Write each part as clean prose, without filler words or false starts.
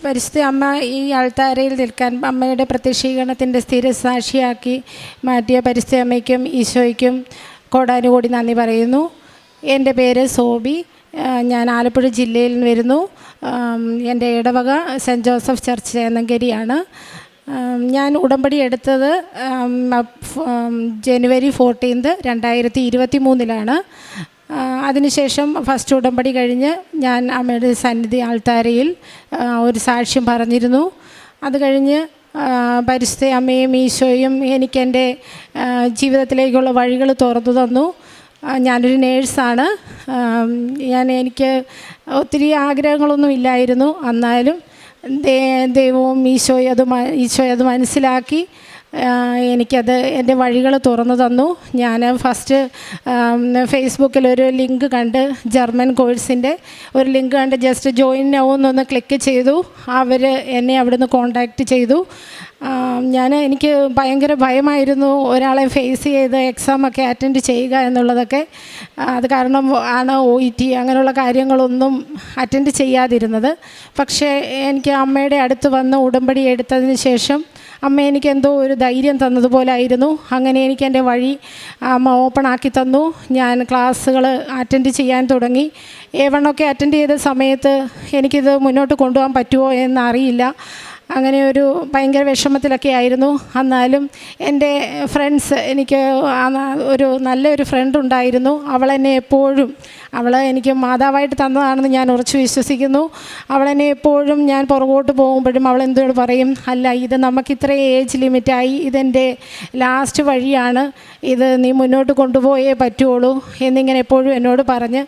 പരിശുദ്ധ അമ്മ ഈ ആൾത്താരയിൽ നിൽക്കാൻ അമ്മയുടെ പ്രത്യക്ഷീകരണത്തിൻ്റെ സ്ഥിരസാക്ഷിയാക്കി മാറ്റിയ പരിശുദ്ധ അമ്മയ്ക്കും ഈശോയ്ക്കും കോടാനുകോടി നന്ദി പറയുന്നു. എൻ്റെ പേര് സോബി. ഞാൻ ആലപ്പുഴ ജില്ലയിൽ നിന്ന് വരുന്നു. എൻ്റെ ഇടവക സെൻറ്റ് ജോസഫ് ചർച്ച് ചേന്നങ്കരിയാണ്. ഞാൻ ഉടമ്പടി എടുത്തത് ജനുവരി 14, 2023 അതിനുശേഷം ഫസ്റ്റ് ഉടമ്പടി കഴിഞ്ഞ് ഞാൻ അമ്മയുടെ സന്നിധി ആൾത്താരയിൽ ഒരു സാക്ഷ്യം പറഞ്ഞിരുന്നു. അത് കഴിഞ്ഞ് പരിശുദ്ധ അമ്മയും ഈശോയും എനിക്കെൻ്റെ ജീവിതത്തിലേക്കുള്ള വഴികൾ തുറന്നു തന്നു. ഞാനൊരു നേഴ്സാണ്. എനിക്ക് ഒത്തിരി ആഗ്രഹങ്ങളൊന്നും ഇല്ലായിരുന്നു. എന്നാലും ദൈവവും ഈശോ അത് മനസ്സിലാക്കി എനിക്കത് എൻ്റെ വഴികൾ തുറന്നു തന്നു. ഞാൻ ഫസ്റ്റ് ഫേസ്ബുക്കിലൊരു ലിങ്ക് കണ്ട്, ജർമ്മൻ കോഴ്സിൻ്റെ ഒരു ലിങ്ക് കണ്ട് ജസ്റ്റ് ജോയിൻ നൗ എന്നൊന്ന് ക്ലിക്ക് ചെയ്തു. അവർ എന്നെ അവിടുന്ന് കോണ്ടാക്റ്റ് ചെയ്തു. എനിക്ക് ഭയങ്കര ഭയമായിരുന്നു ഒരാളെ ഫേസ് ചെയ്ത് എക്സാമൊക്കെ അറ്റൻഡ് ചെയ്യുക എന്നുള്ളതൊക്കെ. അത് കാരണം ആണ് OET അങ്ങനെയുള്ള കാര്യങ്ങളൊന്നും അറ്റൻഡ് ചെയ്യാതിരുന്നത്. പക്ഷേ എനിക്ക് അമ്മയുടെ അടുത്ത് വന്ന് ഉടമ്പടി എടുത്തതിന് ശേഷം അമ്മ എനിക്ക് എന്തോ ഒരു ധൈര്യം തന്നതുപോലായിരുന്നു. അങ്ങനെ എനിക്ക് എൻ്റെ വഴി അമ്മ ഓപ്പൺ ആക്കി തന്നു. ഞാൻ ക്ലാസ്സുകൾ അറ്റൻഡ് ചെയ്യാൻ തുടങ്ങി. A1 ഒക്കെ അറ്റൻഡ് ചെയ്ത സമയത്ത് എനിക്കിത് മുന്നോട്ട് കൊണ്ടുപോകാൻ പറ്റുമോ എന്നറിയില്ല. അങ്ങനെ ഒരു ഭയങ്കര വിഷമത്തിലൊക്കെ ആയിരുന്നു. എന്നാലും എൻ്റെ ഫ്രണ്ട്സ്, എനിക്ക് ഒരു നല്ലൊരു ഫ്രണ്ട് ഉണ്ടായിരുന്നു. അവളെന്നെ എപ്പോഴും, അവൾ എനിക്ക് മാതാവായിട്ട് തന്നതാണെന്ന് ഞാൻ ഉറച്ചു വിശ്വസിക്കുന്നു. അവളെന്നെ എപ്പോഴും ഞാൻ പുറകോട്ട് പോകുമ്പോഴും അവൾ എന്തോട് പറയും, അല്ല ഇത് നമുക്കിത്ര ഏജ് ലിമിറ്റായി, ഇതെൻ്റെ ലാസ്റ്റ് വഴിയാണ്, ഇത് നീ മുന്നോട്ട് കൊണ്ടുപോയേ പറ്റുള്ളൂ എന്നിങ്ങനെ എപ്പോഴും എന്നോട് പറഞ്ഞ്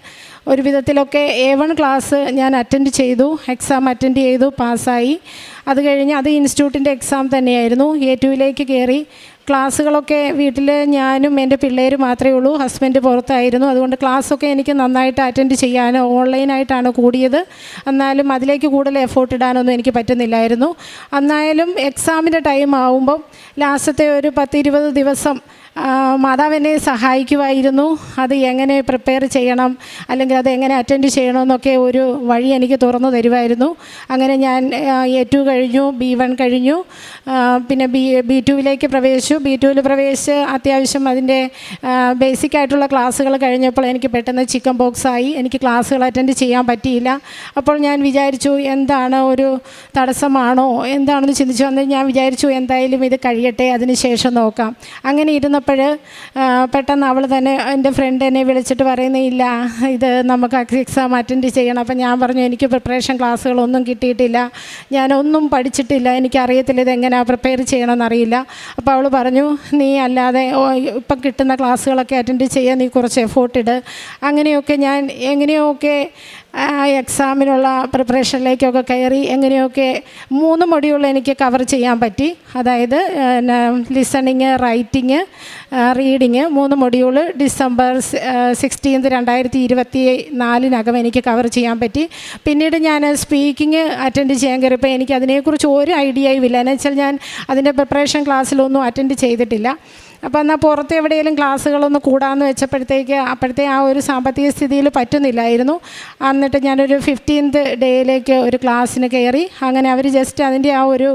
ഒരു വിധത്തിലൊക്കെ A1 ക്ലാസ് ഞാൻ അറ്റൻഡ് ചെയ്തു. എക്സാം അറ്റൻഡ് ചെയ്തു, പാസ്സായി. അത് കഴിഞ്ഞ് അത് ഇൻസ്റ്റിറ്റ്യൂട്ടിൻ്റെ എക്സാം തന്നെയായിരുന്നു. A2ലേക്ക് കയറി. ക്ലാസ്സുകളൊക്കെ വീട്ടിൽ ഞാനും എൻ്റെ പിള്ളേരും മാത്രമേ ഉള്ളൂ. ഹസ്ബൻഡ് പുറത്തായിരുന്നു. അതുകൊണ്ട് ക്ലാസ്സൊക്കെ എനിക്ക് നന്നായിട്ട് അറ്റൻഡ് ചെയ്യാൻ ഓൺലൈനായിട്ടാണ് കൂടിയത്. എന്നാലും അതിലേക്ക് കൂടുതൽ എഫോർട്ട് ഇടാനൊന്നും എനിക്ക് പറ്റുന്നില്ലായിരുന്നു. എന്നാലും എക്സാമിൻ്റെ ടൈം ആവുമ്പം ലാസ്റ്റത്തെ ഒരു 10-20 ദിവസം മാതാവ് എന്നെ സഹായിക്കുമായിരുന്നു. അത് എങ്ങനെ പ്രിപ്പയർ ചെയ്യണം, അല്ലെങ്കിൽ അത് എങ്ങനെ അറ്റൻഡ് ചെയ്യണമെന്നൊക്കെ ഒരു വഴി എനിക്ക് തുറന്നു തരുമായിരുന്നു. അങ്ങനെ ഞാൻ A2 കഴിഞ്ഞു, B1 കഴിഞ്ഞു. പിന്നെ B2ലേക്ക് പ്രവേശിച്ചു. B2ൽ പ്രവേശിച്ച് അത്യാവശ്യം അതിൻ്റെ ബേസിക് ആയിട്ടുള്ള ക്ലാസ്സുകൾ കഴിഞ്ഞപ്പോൾ എനിക്ക് പെട്ടെന്ന് ചിക്കൻ ബോക്സ് ആയി. എനിക്ക് ക്ലാസ്സുകൾ അറ്റൻഡ് ചെയ്യാൻ പറ്റിയില്ല. അപ്പോൾ ഞാൻ വിചാരിച്ചു, എന്താണ് ഒരു തടസ്സമാണോ എന്താണെന്ന് ചിന്തിച്ചു വന്ന് ഞാൻ വിചാരിച്ചു എന്തായാലും ഇത് കഴിയട്ടെ, അതിന് ശേഷം നോക്കാം. അങ്ങനെ ഇരുന്നപ്പോൾ പെട്ടെന്ന് അവൾ തന്നെ, എൻ്റെ ഫ്രണ്ട് എന്നെ വിളിച്ചിട്ട് പറയുന്നില്ല, ഇത് നമുക്ക് എക്സാം അറ്റൻഡ് ചെയ്യണം. അപ്പം ഞാൻ പറഞ്ഞു, എനിക്ക് പ്രിപ്പറേഷൻ ക്ലാസ്സുകളൊന്നും കിട്ടിയിട്ടില്ല, ഞാനൊന്നും പഠിച്ചിട്ടില്ല, എനിക്കറിയത്തില്ല ഇതെങ്ങനെയാണ് പ്രിപ്പയർ ചെയ്യണമെന്നറിയില്ല. അപ്പോൾ അവൾ പറഞ്ഞു, നീ അല്ലാതെ ഇപ്പം കിട്ടുന്ന ക്ലാസ്സുകളൊക്കെ അറ്റൻഡ് ചെയ്യാൻ നീ കുറച്ച് എഫോർട്ട് ഇട്. അങ്ങനെയൊക്കെ ഞാൻ എങ്ങനെയൊക്കെ എക്സാമിനുള്ള പ്രിപ്പറേഷനിലേക്കൊക്കെ കയറി എങ്ങനെയൊക്കെ 3 മൊഡ്യൂൾ എനിക്ക് കവർ ചെയ്യാൻ പറ്റി. അതായത് listening, writing, reading 3 module December 16, 2024 എനിക്ക് കവർ ചെയ്യാൻ പറ്റി. പിന്നീട് ഞാൻ സ്പീക്കിങ് അറ്റൻഡ് ചെയ്യാൻ കയറിയപ്പോൾ എനിക്ക് അതിനെക്കുറിച്ച് ഒരു ഐഡിയയും ഇല്ല. എന്ന് വെച്ചാൽ ഞാൻ അതിൻ്റെ പ്രിപ്പറേഷൻ ക്ലാസ്സിലൊന്നും അറ്റൻഡ് ചെയ്തിട്ടില്ല. അപ്പോൾ എന്നാൽ പുറത്ത് എവിടെയെങ്കിലും ക്ലാസ്സുകളൊന്ന് കൂടാമെന്ന് വെച്ചപ്പോഴത്തേക്ക് അപ്പോഴത്തെ ആ ഒരു സാമ്പത്തിക സ്ഥിതിയിൽ പറ്റുന്നില്ലായിരുന്നു. എന്നിട്ട് ഞാനൊരു 15th ഡേയിലേക്ക് ഒരു ക്ലാസ്സിന് കയറി. അങ്ങനെ അവർ ജസ്റ്റ് അതിൻ്റെ ആ ഒരു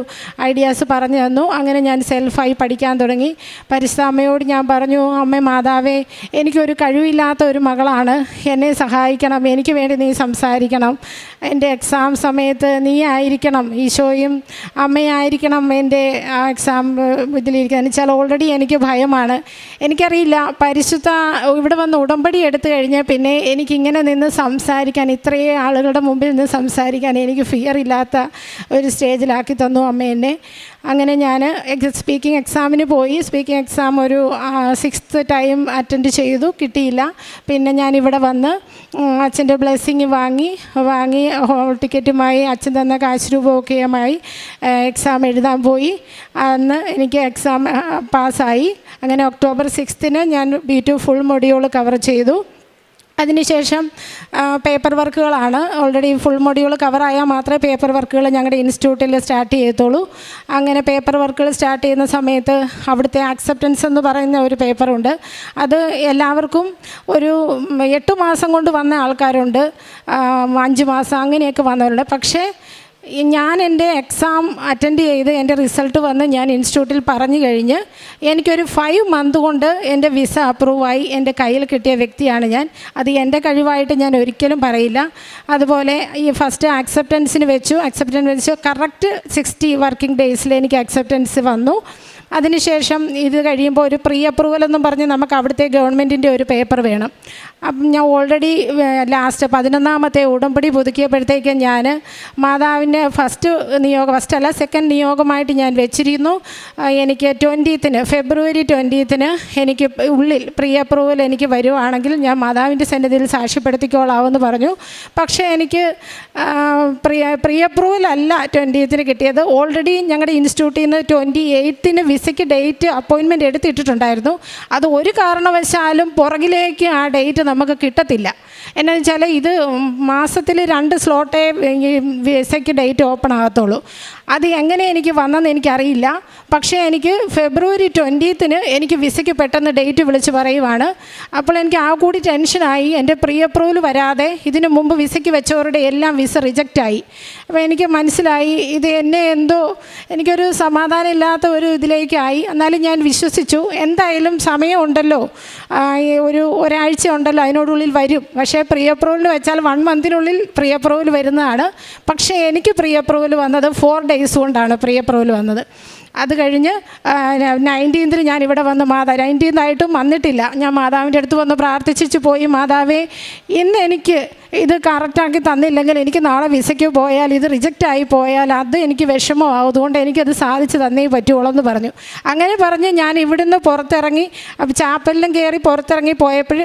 ഐഡിയാസ് പറഞ്ഞു തന്നു. അങ്ങനെ ഞാൻ സെൽഫായി പഠിക്കാൻ തുടങ്ങി. പരിശുദ്ധ അമ്മയോട് ഞാൻ പറഞ്ഞു, അമ്മ മാതാവേ, എനിക്കൊരു കഴിവില്ലാത്ത ഒരു മകളാണ്, എന്നെ സഹായിക്കണം, എനിക്ക് വേണ്ടി നീ സംസാരിക്കണം, എൻ്റെ എക്സാം സമയത്ത് നീ ആയിരിക്കണം, ഈശോയും അമ്മയായിരിക്കണം എൻ്റെ ആ എക്സാം ഇതിലിരിക്കുക. എന്ന് വെച്ചാൽ ഓൾറെഡി എനിക്ക് ഭയമാണ്. എനിക്കറിയില്ല, പരിശുദ്ധ ഇവിടെ വന്ന് ഉടമ്പടി എടുത്തു കഴിഞ്ഞാൽ പിന്നെ എനിക്കിങ്ങനെ നിന്ന് സംസാരിക്കാൻ, ഇത്രയും ആളുകളുടെ മുമ്പിൽ നിന്ന് സംസാരിക്കാൻ എനിക്ക് ഫിയർ ഇല്ലാത്ത ഒരു സ്റ്റേജിലാക്കി തന്നു അമ്മ എന്നെ. അങ്ങനെ ഞാൻ സ്പീക്കിംഗ് എക്സാമിന് പോയി. സ്പീക്കിംഗ് എക്സാം ഒരു 6th ടൈം അറ്റൻഡ് ചെയ്തു, കിട്ടിയില്ല. പിന്നെ ഞാനിവിടെ വന്ന് അച്ഛൻ്റെ ബ്ലെസ്സിങ് വാങ്ങി ഹോൾ ടിക്കറ്റുമായി അച്ഛൻ തന്ന കാശ് രൂപമൊക്കെയുമായി എക്സാം എഴുതാൻ പോയി. അന്ന് എനിക്ക് എക്സാം പാസ്സായി. അങ്ങനെ October 6 ഞാൻ B2 ഫുൾ മൊഡ്യൂൾ കവർ ചെയ്തു. അതിനുശേഷം പേപ്പർ വർക്കുകളാണ്. ഓൾറെഡി ഫുൾ മൊഡ്യൂൾ കവറായാൽ മാത്രമേ പേപ്പർ വർക്കുകൾ ഞങ്ങളുടെ ഇൻസ്റ്റിറ്റ്യൂട്ടിൽ സ്റ്റാർട്ട് ചെയ്യത്തുള്ളൂ. അങ്ങനെ പേപ്പർ വർക്കുകൾ സ്റ്റാർട്ട് ചെയ്യുന്ന സമയത്ത് അവിടുത്തെ ആക്സെപ്റ്റൻസ് എന്ന് പറയുന്ന ഒരു പേപ്പറുണ്ട്. അത് എല്ലാവർക്കും ഒരു 8 മാസം കൊണ്ട് വന്ന ആൾക്കാരുണ്ട്, 5 മാസം അങ്ങനെയൊക്കെ വന്നവരുണ്ട്. പക്ഷേ ഞാൻ എൻ്റെ എക്സാം അറ്റൻഡ് ചെയ്ത് എൻ്റെ റിസൾട്ട് വന്ന് ഞാൻ ഇൻസ്റ്റിറ്റ്യൂട്ടിൽ പറഞ്ഞു കഴിഞ്ഞ് എനിക്കൊരു 5 മന്ത് കൊണ്ട് എൻ്റെ വിസ അപ്രൂവായി എൻ്റെ കയ്യിൽ കിട്ടിയ വ്യക്തിയാണ് ഞാൻ. അത് എൻ്റെ കഴിവായിട്ട് ഞാൻ ഒരിക്കലും പറയില്ല. അതുപോലെ ഈ ഫസ്റ്റ് അക്സെപ്റ്റൻസ് വെച്ചു കറക്റ്റ് 60 വർക്കിംഗ് ഡേയ്സിൽ എനിക്ക് അക്സെപ്റ്റൻസ് വന്നു. അതിനുശേഷം ഇത് കഴിയുമ്പോൾ ഒരു പ്രീ അപ്രൂവൽ എന്നും പറഞ്ഞ് നമുക്ക് അവിടുത്തെ ഗവൺമെൻറ്റിൻ്റെ ഒരു പേപ്പർ വേണം. അപ്പം ഞാൻ ഓൾറെഡി ലാസ്റ്റ് 11ാമത്തെ ഉടമ്പടി പുതുക്കിയപ്പോഴത്തേക്കും ഞാൻ മാതാവിൻ്റെ സെക്കൻഡ് നിയോഗമായിട്ട് ഞാൻ വെച്ചിരുന്നു. എനിക്ക് 20th ഫെബ്രുവരി 20th എനിക്ക് ഉള്ളിൽ പ്രീ അപ്രൂവൽ എനിക്ക് വരുവാണെങ്കിൽ ഞാൻ മാതാവിൻ്റെ സന്നിധിയിൽ സാക്ഷ്യപ്പെടുത്തിക്കോളാമെന്ന് പറഞ്ഞു. പക്ഷേ എനിക്ക് പ്രീ അപ്രൂവൽ അല്ല 20th കിട്ടിയത്. ഓൾറെഡി ഞങ്ങളുടെ ഇൻസ്റ്റിറ്റ്യൂട്ടിൽ നിന്ന് 28 വിസയ്ക്ക് ഡേറ്റ് അപ്പോയിൻമെൻറ്റ് എടുത്തിട്ടുണ്ടായിരുന്നു. അത് ഒരു കാരണവശാലും പുറകിലേക്ക് ആ ഡേറ്റ് നമുക്ക് കിട്ടത്തില്ല. എന്നാന്ന് വെച്ചാൽ ഇത് മാസത്തിൽ 2 സ്ലോട്ടേ വിസയ്ക്ക് ഡേറ്റ് ഓപ്പൺ ആകത്തുള്ളൂ. അത് എങ്ങനെ എനിക്ക് വന്നെന്ന് എനിക്കറിയില്ല. പക്ഷേ എനിക്ക് ഫെബ്രുവരി 20th എനിക്ക് വിസയ്ക്ക് പെട്ടെന്ന് ഡേറ്റ് വിളിച്ച് പറയുവാണ്. അപ്പോൾ എനിക്ക് ആ കൂടി ടെൻഷനായി. എൻ്റെ പ്രീ അപ്രൂവൽ വരാതെ ഇതിനു മുമ്പ് വിസയ്ക്ക് വെച്ചവരുടെ എല്ലാം വിസ റിജക്റ്റായി. അപ്പോൾ എനിക്ക് മനസ്സിലായി ഇത് എന്നെ എന്തോ എനിക്കൊരു സമാധാനം ഇല്ലാത്ത ഒരു ഇതിലേക്കായി. എന്നാലും ഞാൻ വിശ്വസിച്ചു, എന്തായാലും സമയമുണ്ടല്ലോ, ഒരാഴ്ച ഉണ്ടല്ലോ, അതിനോടുള്ളിൽ വരും. പക്ഷേ പ്രീ അപ്രൂവലിന് വെച്ചാൽ 1 മന്തിനുള്ളിൽ പ്രീ അപ്രൂവൽ വരുന്നതാണ്. പക്ഷേ എനിക്ക് പ്രീ അപ്രൂവൽ വന്നത് 4 ഡേയ്സ് കൊണ്ടാണ് പ്രീ അപ്രൂവൽ വന്നത്. അത് കഴിഞ്ഞ് 19th ഞാൻ ഇവിടെ വന്ന് 19th ആയിട്ടും വന്നിട്ടില്ല. ഞാൻ മാതാവിൻ്റെ അടുത്ത് വന്ന് പ്രാർത്ഥിച്ചു പോയി, മാതാവേ ഇന്ന് എനിക്ക് ഇത് കറക്റ്റാക്കി തന്നില്ലെങ്കിൽ എനിക്ക് നാളെ വിസയ്ക്ക് പോയാൽ ഇത് റിജക്റ്റായി പോയാൽ അത് എനിക്ക് വിഷമമാവും, അതുകൊണ്ട് എനിക്കത് സാധിച്ചു തന്നേ പറ്റുള്ളൂ എന്ന് പറഞ്ഞു. അങ്ങനെ പറഞ്ഞ് ഞാൻ ഇവിടുന്ന് പുറത്തിറങ്ങി ചാപ്പലിലും കയറി പുറത്തിറങ്ങി പോയപ്പോൾ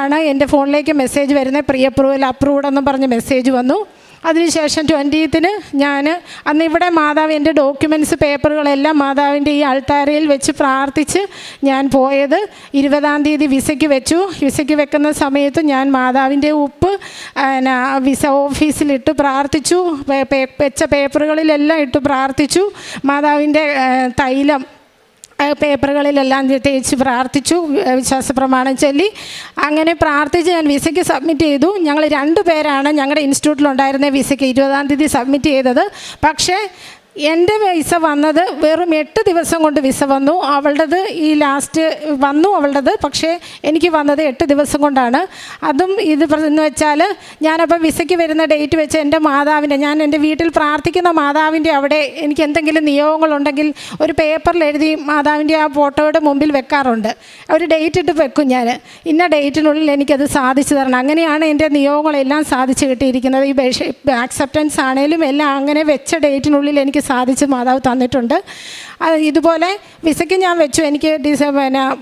ആണ് എൻ്റെ ഫോണിലേക്ക് മെസ്സേജ് വരുന്നത്, പ്രീ അപ്രൂവൽ അപ്രൂവ്ഡ് എന്നും പറഞ്ഞ് മെസ്സേജ് വന്നു. അതിനുശേഷം 20th ഞാൻ അന്ന് ഇവിടെ മാതാവ് എൻ്റെ ഡോക്യുമെൻറ്റ്സ് പേപ്പറുകളെല്ലാം മാതാവിൻ്റെ ഈ അൾത്താരയിൽ വെച്ച് പ്രാർത്ഥിച്ച് ഞാൻ പോയത്. 20ാം തീയതി വിസയ്ക്ക് വെച്ചു. വിസയ്ക്ക് വെക്കുന്ന സമയത്ത് ഞാൻ മാതാവിൻ്റെ ഉപ്പ് വിസ ഓഫീസിലിട്ട് പ്രാർത്ഥിച്ചു. വെച്ച പേപ്പറുകളിലെല്ലാം ഇട്ട് പ്രാർത്ഥിച്ചു. മാതാവിൻ്റെ തൈലം പേപ്പറുകളിലെല്ലാം തേച്ച് പ്രാർത്ഥിച്ചു, വിശ്വാസ പ്രമാണം ചൊല്ലി. അങ്ങനെ പ്രാർത്ഥിച്ച് ഞാൻ വിസയ്ക്ക് സബ്മിറ്റ് ചെയ്തു. ഞങ്ങൾ 2 പേരാണ് ഞങ്ങളുടെ ഇൻസ്റ്റിറ്റ്യൂട്ടിലുണ്ടായിരുന്ന വിസയ്ക്ക് 20ാം തീയതി സബ്മിറ്റ് ചെയ്തത്. പക്ഷേ എൻ്റെ വിസ വന്നത് വെറും 8 ദിവസം കൊണ്ട് വിസ വന്നു. അവളുടേത് ഈ ലാസ്റ്റ് വന്നു അവളുടേത്. പക്ഷേ എനിക്ക് വന്നത് 8 ദിവസം കൊണ്ടാണ്. അതും ഇത് എന്ന് വെച്ചാൽ ഞാനപ്പോൾ വിസയ്ക്ക് വരുന്ന ഡേറ്റ് വെച്ച് എൻ്റെ മാതാവിൻ്റെ, ഞാൻ എൻ്റെ വീട്ടിൽ പ്രാർത്ഥിക്കുന്ന മാതാവിൻ്റെ അവിടെ എനിക്ക് എന്തെങ്കിലും നിയോഗങ്ങളുണ്ടെങ്കിൽ ഒരു പേപ്പറിൽ എഴുതി മാതാവിൻ്റെ ആ ഫോട്ടോയുടെ മുമ്പിൽ വെക്കാറുണ്ട്. ഒരു ഡേറ്റ് ഇട്ട് വെക്കും ഞാൻ, ഇന്ന ഡേറ്റിനുള്ളിൽ എനിക്കത് സാധിച്ചു തരണം. അങ്ങനെയാണ് എൻ്റെ നിയോഗങ്ങളെല്ലാം സാധിച്ചു കിട്ടിയിരിക്കുന്നത്. ഈ ആക്സെപ്റ്റൻസ് ആണെങ്കിലും എല്ലാം അങ്ങനെ വെച്ച ഡേറ്റിനുള്ളിൽ എനിക്ക് സാധിച്ച് മാതാവ് തന്നിട്ടുണ്ട്. ഇതുപോലെ വിസയ്ക്ക് ഞാൻ വെച്ചു. എനിക്ക്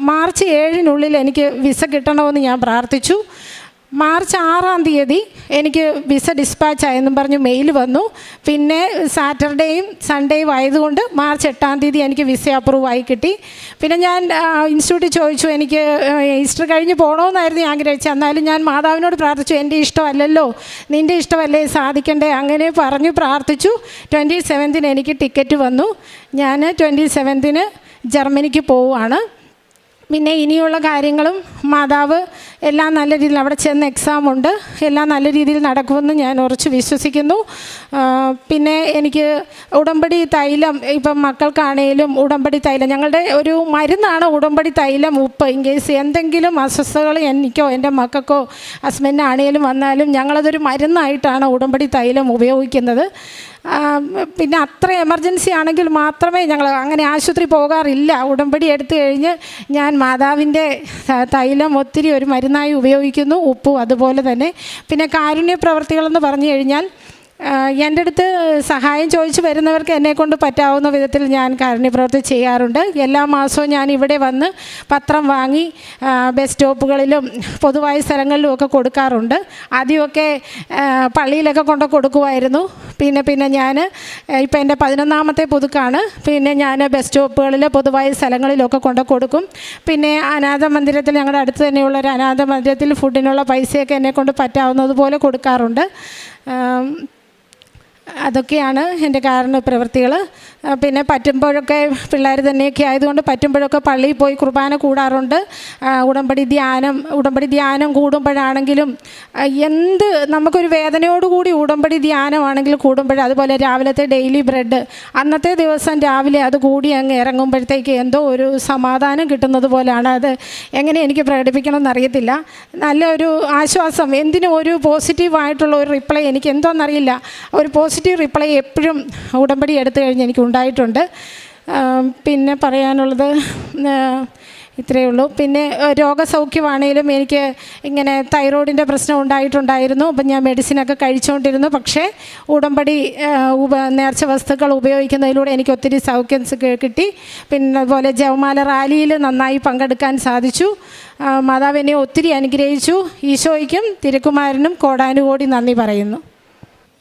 മാർച്ച് 7 എനിക്ക് വിസ കിട്ടണമെന്ന് ഞാൻ പ്രാർത്ഥിച്ചു. മാർച്ച് 6 തീയതി എനിക്ക് വിസ ഡിസ്പാച്ച് ആയെന്നും പറഞ്ഞ് മെയിൽ വന്നു. പിന്നെ സാറ്റർഡേയും സൺഡേയും ആയതുകൊണ്ട് മാർച്ച് 8 തീയതി എനിക്ക് വിസ അപ്രൂവ് ആയി കിട്ടി. പിന്നെ ഞാൻ ഇൻസ്റ്റിറ്റ്യൂട്ടിൽ ചോദിച്ചു, എനിക്ക് ഈസ്റ്റർ കഴിഞ്ഞ് പോകണമെന്നായിരുന്നു ഞാൻ ആഗ്രഹിച്ചത്. എന്നാലും ഞാൻ മാതാവിനോട് പ്രാർത്ഥിച്ചു, എൻ്റെ ഇഷ്ടമല്ലല്ലോ, നിൻ്റെ ഇഷ്ടമല്ലേ സാധിക്കണ്ടേ, അങ്ങനെ പറഞ്ഞ് പ്രാർത്ഥിച്ചു. 27th എനിക്ക് ടിക്കറ്റ് വന്നു. ഞാൻ 27th ജർമ്മനിക്ക് പോവുകയാണ്. പിന്നെ ഇനിയുള്ള കാര്യങ്ങളും മാതാവ് എല്ലാം നല്ല രീതിയിൽ, അവിടെ ചെന്ന് എക്സാമുണ്ട്, എല്ലാം നല്ല രീതിയിൽ നടക്കുമെന്ന് ഞാൻ ഉറച്ച് വിശ്വസിക്കുന്നു. പിന്നെ എനിക്ക് ഉടമ്പടി തൈലം, ഇപ്പം മക്കൾക്കാണേലും ഉടമ്പടി തൈലം ഞങ്ങളുടെ ഒരു മരുന്നാണ് ഉടമ്പടി തൈലം ഉപ്പ്. ഇൻ കേസ് എന്തെങ്കിലും അസ്വസ്ഥതകൾ എനിക്കോ എൻ്റെ മക്കൾക്കോ ഹസ്ബൻഡിനാണേലും വന്നാലും ഞങ്ങളതൊരു മരുന്നായിട്ടാണ് ഉടമ്പടി തൈലം ഉപയോഗിക്കുന്നത്. പിന്നെ അത്ര എമർജൻസി ആണെങ്കിൽ മാത്രമേ ഞങ്ങൾ അങ്ങനെ ആശുപത്രി പോകാറില്ല. ഉടമ്പടി എടുത്തു കഴിഞ്ഞ് ഞാൻ മാതാവിൻ്റെ തൈലം ഒത്തിരി ഒരു മരുന്നായി ഉപയോഗിക്കുന്നു, ഉപ്പും അതുപോലെ തന്നെ. പിന്നെ കാരുണ്യ പ്രവർത്തികളെന്ന് പറഞ്ഞു കഴിഞ്ഞാൽ എൻ്റെ അടുത്ത് സഹായം ചോദിച്ച് വരുന്നവർക്ക് എന്നെക്കൊണ്ട് പറ്റാവുന്ന വിധത്തിൽ ഞാൻ കാരുണ്യപ്രവൃത്തി ചെയ്യാറുണ്ട്. എല്ലാ മാസവും ഞാൻ ഇവിടെ വന്ന് പത്രം വാങ്ങി ബസ് സ്റ്റോപ്പുകളിലും പൊതുവായ സ്ഥലങ്ങളിലും ഒക്കെ കൊടുക്കാറുണ്ട്. ആദ്യമൊക്കെ പള്ളിയിലൊക്കെ കൊണ്ട് കൊടുക്കുമായിരുന്നു. പിന്നെ ഞാൻ ഇപ്പം എൻ്റെ 11ാമത്തെ പുതുക്കാണ്. പിന്നെ ഞാൻ ബസ് സ്റ്റോപ്പുകളിൽ പൊതുവായ സ്ഥലങ്ങളിലൊക്കെ കൊണ്ട് കൊടുക്കും. പിന്നെ അനാഥ മന്ദിരത്തിൽ, ഞങ്ങളുടെ അടുത്ത് തന്നെയുള്ള ഒരു അനാഥ മന്ദിരത്തിൽ ഫുഡിനുള്ള പൈസയൊക്കെ എന്നെക്കൊണ്ട് പറ്റാവുന്നതുപോലെ കൊടുക്കാറുണ്ട്. അതൊക്കെയാണ് എൻ്റെ കാരുണ്യ പ്രവൃത്തികൾ. പിന്നെ പറ്റുമ്പോഴൊക്കെ പിള്ളേർ തന്നെയൊക്കെ ആയതുകൊണ്ട് പറ്റുമ്പോഴൊക്കെ പള്ളിയിൽ പോയി കുർബാന കൂടാറുണ്ട്. ഉടമ്പടി ധ്യാനം കൂടുമ്പോഴാണെങ്കിലും എന്ത് നമുക്കൊരു വേദനയോടുകൂടി ഉടമ്പടി ധ്യാനമാണെങ്കിൽ കൂടുമ്പോൾ, അതുപോലെ രാവിലത്തെ ഡെയിലി ബ്രെഡ് അന്നത്തെ ദിവസം രാവിലെ അത് കൂടി അങ്ങ് ഇറങ്ങുമ്പോഴത്തേക്ക് എന്തോ ഒരു സമാധാനം കിട്ടുന്നത് പോലെയാണ്. അത് എങ്ങനെ എനിക്ക് പ്രകടിപ്പിക്കണമെന്ന് അറിയത്തില്ല. നല്ലൊരു ആശ്വാസം, എന്തിനും ഒരു പോസിറ്റീവായിട്ടുള്ള ഒരു റിപ്ലൈ എനിക്ക് എന്തോന്നറിയില്ല, ഒരു പോസിറ്റീവ് റിപ്ലൈ എപ്പോഴും ഉടമ്പടി എടുത്തു കഴിഞ്ഞ് എനിക്ക് ഉണ്ടായിട്ടുണ്ട്. പിന്നെ പറയാനുള്ളത് ഇത്രയേ ഉള്ളൂ. പിന്നെ രോഗസൗഖ്യമാണെങ്കിലും എനിക്ക് ഇങ്ങനെ തൈറോയിഡിൻ്റെ പ്രശ്നം ഉണ്ടായിട്ടുണ്ടായിരുന്നു. അപ്പം ഞാൻ മെഡിസിനൊക്കെ കഴിച്ചുകൊണ്ടിരുന്നു. പക്ഷേ ഉടമ്പടി നേർച്ച വസ്തുക്കൾ ഉപയോഗിക്കുന്നതിലൂടെ എനിക്ക് ഒത്തിരി സൗഖ്യം കിട്ടി. പിന്നെ അതുപോലെ ജപമാല റാലിയിൽ നന്നായി പങ്കെടുക്കാൻ സാധിച്ചു. മാതാവ് എന്നെ ഒത്തിരി അനുഗ്രഹിച്ചു. ഈശോയ്ക്കും തിരുക്കുമാരനും കോടാനുകോടി നന്ദി പറയുന്നു.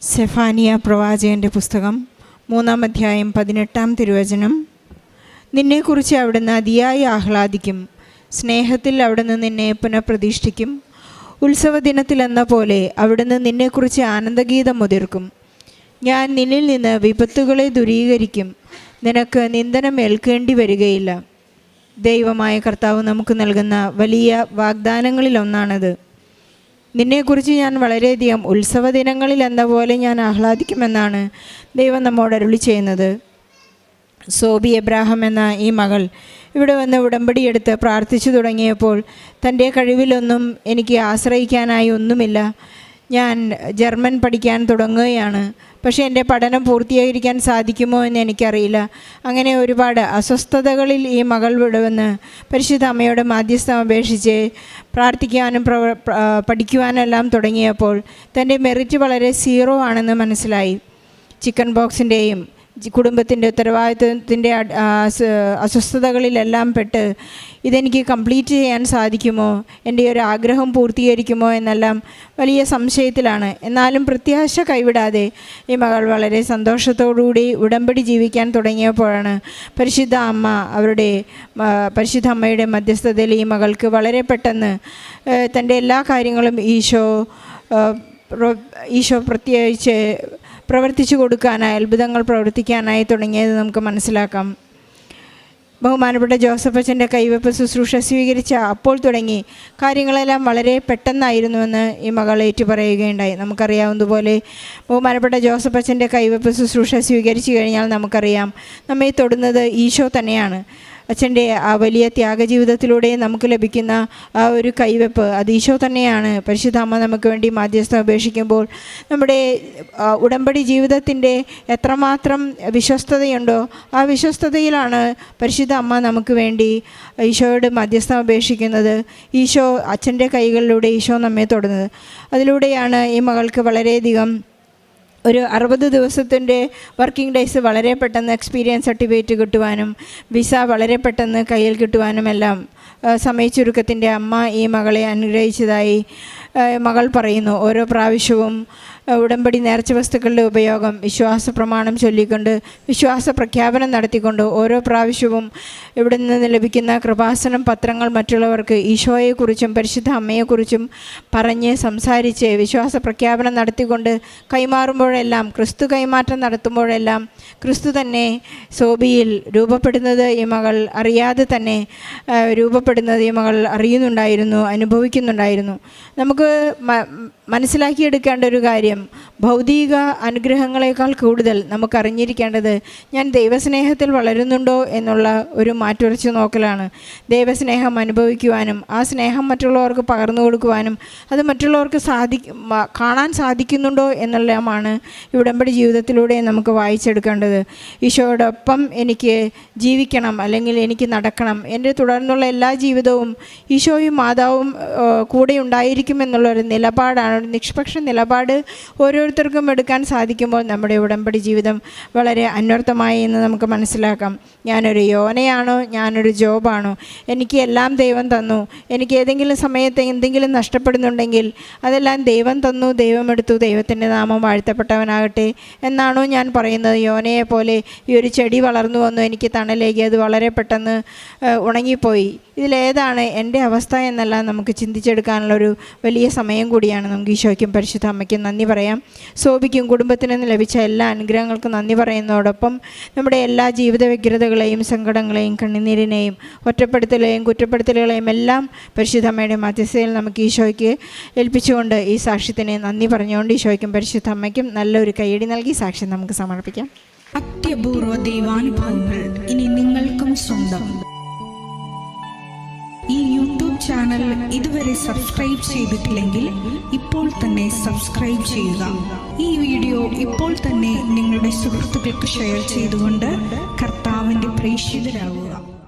സെഫാനിയ പ്രവാചകൻ്റെ പുസ്തകം 3-ാം അധ്യായം 18-ാം തിരുവചനം. നിന്നെക്കുറിച്ച് അവിടുന്ന് അതിയായി ആഹ്ലാദിക്കും, സ്നേഹത്തിൽ അവിടുന്ന് നിന്നെ പുനഃപ്രതിഷ്ഠിക്കും. ഉത്സവദിനത്തിലെന്ന പോലെ അവിടുന്ന് നിന്നെക്കുറിച്ച് ആനന്ദഗീതം മുതിർക്കും. ഞാൻ നിന്നിൽ നിന്ന് വിപത്തുകളെ ദൂരീകരിക്കും, നിനക്ക് നിന്ദനം ഏൽക്കേണ്ടി വരികയില്ല. ദൈവമായ കർത്താവ് നമുക്ക് നൽകുന്ന വലിയ വാഗ്ദാനങ്ങളിലൊന്നാണത്. നിന്നെക്കുറിച്ച് ഞാൻ വളരെയധികം ഉത്സവദിനങ്ങളിൽ എന്ന പോലെ ഞാൻ ആഹ്ലാദിക്കുമെന്നാണ് ദൈവം നമ്മോട് അരുളി ചെയ്യുന്നത്. സോബി എബ്രാഹാം എന്ന ഈ മകൾ ഇവിടെ വന്ന് ഉടമ്പടിയെടുത്ത് പ്രാർത്ഥിച്ചു തുടങ്ങിയപ്പോൾ തൻ്റെ കഴിവിലൊന്നും എനിക്ക് ആശ്രയിക്കാനായി ഒന്നുമില്ല, ഞാൻ ജർമ്മൻ പഠിക്കാൻ തുടങ്ങുകയാണ്, പക്ഷേ എൻ്റെ പഠനം പൂർത്തീകരിക്കാൻ സാധിക്കുമോ എന്ന് എനിക്കറിയില്ല. അങ്ങനെ ഒരുപാട് അസ്വസ്ഥതകളിൽ ഈ മകൾ ഇവിടെ വന്ന് പരിശുദ്ധ അമ്മയോട് മാധ്യസ്ഥം അപേക്ഷിച്ച് പ്രാർത്ഥിക്കാനും പഠിക്കുവാനെല്ലാം തുടങ്ങിയപ്പോൾ തൻ്റെ മെറിറ്റ് വളരെ 0 ആണെന്ന് മനസ്സിലായി. ചിക്കൻ ബോക്സിൻ്റെയും കുടുംബത്തിൻ്റെ ഉത്തരവാദിത്വത്തിൻ്റെ അസ്വസ്ഥതകളിലെല്ലാം പെട്ട് ഇതെനിക്ക് കംപ്ലീറ്റ് ചെയ്യാൻ സാധിക്കുമോ, എൻ്റെ ഒരു ആഗ്രഹം പൂർത്തീകരിക്കുമോ എന്നെല്ലാം വലിയ സംശയത്തിലാണ്. എന്നാലും പ്രത്യാശ കൈവിടാതെ ഈ മകൾ വളരെ സന്തോഷത്തോടുകൂടി ഉടമ്പടി ജീവിക്കാൻ തുടങ്ങിയപ്പോഴാണ് പരിശുദ്ധ അമ്മയുടെ മധ്യസ്ഥതയിൽ ഈ മകൾക്ക് വളരെ പെട്ടെന്ന് തൻ്റെ എല്ലാ കാര്യങ്ങളും ഈശോ പ്രത്യേകിച്ച് പ്രവർത്തിച്ചു കൊടുക്കാനായി, അത്ഭുതങ്ങൾ പ്രവർത്തിക്കാനായി തുടങ്ങിയത് നമുക്ക് മനസ്സിലാക്കാം. ബഹുമാനപ്പെട്ട ജോസഫ് അച്ഛൻ്റെ കൈവെപ്പ് ശുശ്രൂഷ സ്വീകരിച്ച അപ്പോൾ തുടങ്ങി കാര്യങ്ങളെല്ലാം വളരെ പെട്ടെന്നായിരുന്നുവെന്ന് ഈ മകൾ ഏറ്റുപറയുകയുണ്ടായി. നമുക്കറിയാവുന്നതുപോലെ ബഹുമാനപ്പെട്ട ജോസഫ് അച്ഛൻ്റെ കൈവെപ്പ് ശുശ്രൂഷ സ്വീകരിച്ചു കഴിഞ്ഞാൽ നമുക്കറിയാം നമ്മെ തൊടുന്നത് ഈശോ തന്നെയാണ്. അച്ഛൻ്റെ ആ വലിയ ത്യാഗജീവിതത്തിലൂടെ നമുക്ക് ലഭിക്കുന്ന ആ ഒരു കൈവെപ്പ് അത് ഈശോ തന്നെയാണ്. പരിശുദ്ധ അമ്മ നമുക്ക് വേണ്ടി മാധ്യസ്ഥം അപേക്ഷിക്കുമ്പോൾ നമ്മുടെ ഉടമ്പടി ജീവിതത്തിൻ്റെ എത്രമാത്രം വിശ്വസ്തതയുണ്ടോ ആ വിശ്വസ്തതയിലാണ് പരിശുദ്ധ അമ്മ നമുക്ക് വേണ്ടി ഈശോയോട് മധ്യസ്ഥം അപേക്ഷിക്കുന്നത്. ഈശോ അച്ഛൻ്റെ കൈകളിലൂടെ ഈശോ നമ്മെ തൊടുന്നത്. അതിലൂടെയാണ് ഈ മകൾക്ക് വളരെയധികം ഒരു 60 ദിവസത്തിൻ്റെ വർക്കിംഗ് ഡേയ്സ് വളരെ പെട്ടെന്ന് എക്സ്പീരിയൻസ് സർട്ടിഫിക്കറ്റ് കിട്ടുവാനും വിസ വളരെ പെട്ടെന്ന് കയ്യിൽ കിട്ടുവാനുമെല്ലാം സമയച്ചുരുക്കത്തിൻ്റെ അമ്മ ഈ മകളെ അനുഗ്രഹിച്ചതായി മകൾ പറയുന്നു. ഓരോ പ്രാവശ്യവും ഉടമ്പടി നേർച്ച വസ്തുക്കളുടെ ഉപയോഗം വിശ്വാസ പ്രമാണം ചൊല്ലിക്കൊണ്ട് വിശ്വാസ പ്രഖ്യാപനം നടത്തിക്കൊണ്ട് ഓരോ പ്രാവശ്യവും ഇവിടെ നിന്ന് ലഭിക്കുന്ന കൃപാസനം പത്രങ്ങൾ മറ്റുള്ളവർക്ക് ഈശോയെക്കുറിച്ചും പരിശുദ്ധ അമ്മയെക്കുറിച്ചും പറഞ്ഞ് സംസാരിച്ച് വിശ്വാസ പ്രഖ്യാപനം നടത്തിക്കൊണ്ട് കൈമാറുമ്പോഴെല്ലാം, ക്രിസ്തു കൈമാറ്റം നടത്തുമ്പോഴെല്ലാം ക്രിസ്തു തന്നെ സോബിയിൽ രൂപപ്പെടുന്നത് ഈ മകൾ അറിയാതെ തന്നെ രൂപപ്പെടുന്നത് ഈ മകൾ അറിയുന്നുണ്ടായിരുന്നു, അനുഭവിക്കുന്നുണ്ടായിരുന്നു. നമുക്ക് മനസ്സിലാക്കിയെടുക്കേണ്ട ഒരു കാര്യം, ഭൗതിക അനുഗ്രഹങ്ങളെക്കാൾ കൂടുതൽ നമുക്കറിഞ്ഞിരിക്കേണ്ടത് ഞാൻ ദൈവസ്നേഹത്തിൽ വളരുന്നുണ്ടോ എന്നുള്ള ഒരു മാറ്റുരച്ച് നോക്കലാണ്. ദൈവസ്നേഹം അനുഭവിക്കുവാനും ആ സ്നേഹം മറ്റുള്ളവർക്ക് പകർന്നു കൊടുക്കുവാനും അത് മറ്റുള്ളവർക്ക് കാണാൻ സാധിക്കുന്നുണ്ടോ എന്നെല്ലാമാണ് ഉടമ്പടി ജീവിതത്തിലൂടെ നമുക്ക് വായിച്ചെടുക്കേണ്ടത്. ഈശോയോടൊപ്പം എനിക്ക് ജീവിക്കണം, അല്ലെങ്കിൽ എനിക്ക് നടക്കണം, എൻ്റെ തുടർന്നുള്ള എല്ലാ ജീവിതവും ഈശോയും മാതാവും കൂടെ ഉണ്ടായിരിക്കുമെന്നുള്ളൊരു നിലപാടാണ്, ഒരു നിഷ്പക്ഷ നിലപാട് ഓരോരുത്തർക്കും എടുക്കാൻ സാധിക്കുമ്പോൾ നമ്മുടെ ഉടമ്പടി ജീവിതം വളരെ അന്വർത്ഥമായി എന്ന് നമുക്ക് മനസ്സിലാക്കാം. ഞാനൊരു യോനയാണോ, ഞാനൊരു ജോബാണോ, എനിക്ക് എല്ലാം ദൈവം തന്നു, എനിക്ക് ഏതെങ്കിലും സമയത്ത് എന്തെങ്കിലും നഷ്ടപ്പെടുന്നുണ്ടെങ്കിൽ അതെല്ലാം ദൈവം തന്നു, ദൈവം എടുത്തു, ദൈവത്തിൻ്റെ നാമം വാഴ്ത്തപ്പെട്ടവനാകട്ടെ എന്നാണോ ഞാൻ പറയുന്നത്? യോനയെ പോലെ ഈ ഒരു ചെടി വളർന്നു വന്നു, എനിക്ക് തണലേകി, അത് വളരെ പെട്ടെന്ന് ഉണങ്ങിപ്പോയി. ഇതിലേതാണ് എൻ്റെ അവസ്ഥ എന്നെല്ലാം നമുക്ക് ചിന്തിച്ചെടുക്കാനുള്ളൊരു വലിയ സമയം കൂടിയാണ്. നമുക്ക് ഈശോയ്ക്കും പരിശുദ്ധ അമ്മയ്ക്കും നന്ദി പറയാം. പറയാം. സോബിക്കും കുടുംബത്തിനും ലഭിച്ച എല്ലാ അനുഗ്രഹങ്ങൾക്കും നന്ദി പറയുന്നതോടൊപ്പം നമ്മുടെ എല്ലാ ജീവിത വ്യഗ്രതകളെയും സങ്കടങ്ങളെയും കണ്ണുനീരിനെയും ഒറ്റപ്പെടുത്തലെയും കുറ്റപ്പെടുത്തലുകളെയും എല്ലാം പരിശുദ്ധമ്മയുടെ മധ്യസ്ഥയിൽ നമുക്ക് ഈശോയ്ക്ക് ഏൽപ്പിച്ചുകൊണ്ട് ഈ സാക്ഷ്യത്തിനെ നന്ദി പറഞ്ഞുകൊണ്ട് ഈശോയ്ക്കും പരിശുദ്ധ അമ്മയ്ക്കും നല്ലൊരു കൈയടി നൽകി സാക്ഷ്യം നമുക്ക് സമർപ്പിക്കാം. അത്യപൂർവ ദൈവാനുഭവങ്ങൾ ഇനി നിങ്ങൾക്കും സ്വന്തം. ഈ യൂട്യൂബ് ചാനൽ ഇതുവരെ സബ്സ്ക്രൈബ് ചെയ്തിട്ടില്ലെങ്കിൽ ഇപ്പോൾ തന്നെ സബ്സ്ക്രൈബ് ചെയ്യുക. ഈ വീഡിയോ ഇപ്പോൾ തന്നെ നിങ്ങളുടെ സുഹൃത്തുക്കൾക്ക് ഷെയർ ചെയ്തുകൊണ്ട് കർത്താവിൻ്റെ പ്രേക്ഷിതരാകുക.